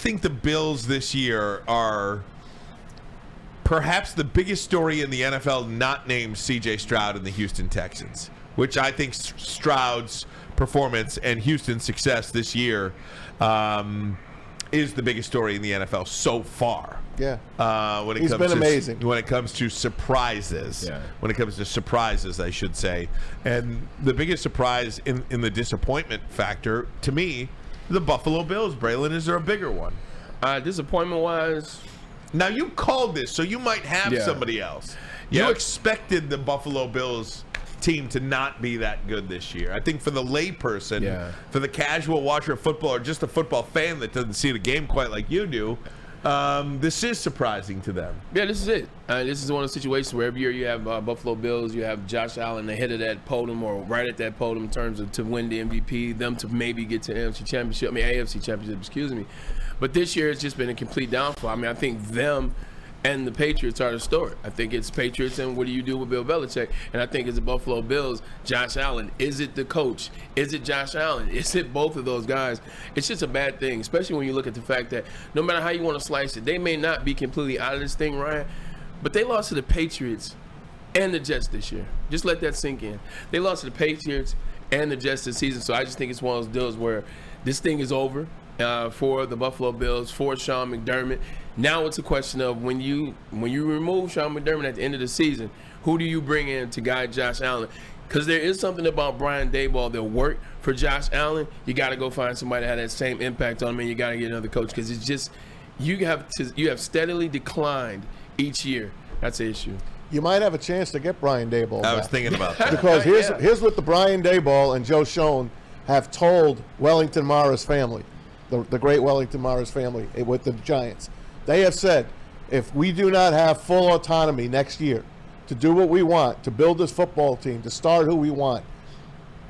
think the Bills this year are perhaps the biggest story in the NFL not named C.J. Stroud and the Houston Texans, which I think Stroud's performance and Houston's success this year is the biggest story in the NFL so far. Yeah. He's been amazing. When it comes to surprises. Yeah. When it comes to surprises, I should say. And the biggest surprise in the disappointment factor, to me, the Buffalo Bills. Braylon, is there a bigger one? Disappointment-wise... Now, you called this, so you might have somebody else. You expected the Buffalo Bills team to not be that good this year. I think for the layperson, for the casual watcher of football, or just a football fan that doesn't see the game quite like you do, this is surprising to them. Yeah, this is it. This is one of the situations where every year you have Buffalo Bills, you have Josh Allen ahead of that podium or right at that podium in terms of to win the MVP, them to maybe get to AFC Championship, excuse me. But this year it's just been a complete downfall. I mean, I think them and the Patriots are the story. I think it's Patriots and what do you do with Bill Belichick? And I think it's the Buffalo Bills, Josh Allen. Is it the coach? Is it Josh Allen? Is it both of those guys? It's just a bad thing, especially when you look at the fact that no matter how you want to slice it, they may not be completely out of this thing, Ryan, but they lost to the Patriots and the Jets this year. Just let that sink in. They lost to the Patriots and the Jets this season, so I just think it's one of those deals where this thing is over. For the Buffalo Bills, for Sean McDermott. Now it's a question of when you remove Sean McDermott at the end of the season, who do you bring in to guide Josh Allen? Because there is something about Brian Daboll that worked for Josh Allen. You got to go find somebody that had that same impact on him, and you got to get another coach because it's just you have steadily declined each year. That's the issue. You might have a chance to get Brian Daboll back. I was thinking about that. Because here's what the Brian Daboll and Joe Schoen have told Wellington Mara's family. The great Wellington Mara's family with the Giants. They have said, if we do not have full autonomy next year to do what we want, to build this football team, to start who we want,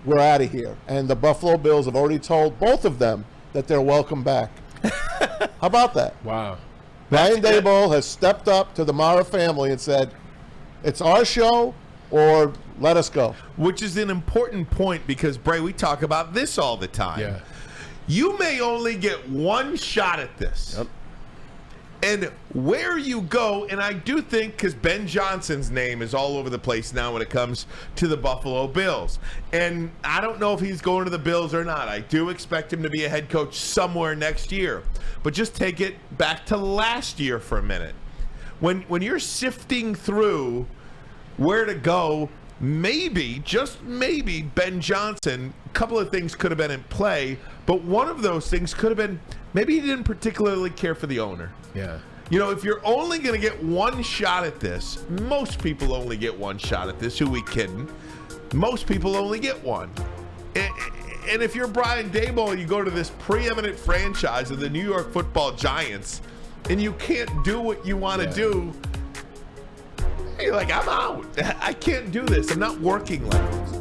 we're out of here. And the Buffalo Bills have already told both of them that they're welcome back. How about that? Wow. Brian Daboll has stepped up to the Mara family and said, it's our show or let us go. Which is an important point because, Bray, we talk about this all the time. Yeah. You may only get one shot at this. Yep. And where you go, and I do think, because Ben Johnson's name is all over the place now when it comes to the Buffalo Bills. And I don't know if he's going to the Bills or not. I do expect him to be a head coach somewhere next year. But just take it back to last year for a minute. When you're sifting through where to go, maybe, just maybe, Ben Johnson, a couple of things could have been in play, but one of those things could have been maybe he didn't particularly care for the owner. Yeah. You know, if you're only going to get one shot at this, most people only get one shot at this. Who we kidding? Most people only get one. And if you're Brian Daboll, you go to this preeminent franchise of the New York Football Giants, and you can't do what you want to do, you're like, I'm out. I can't do this. I'm not working like this.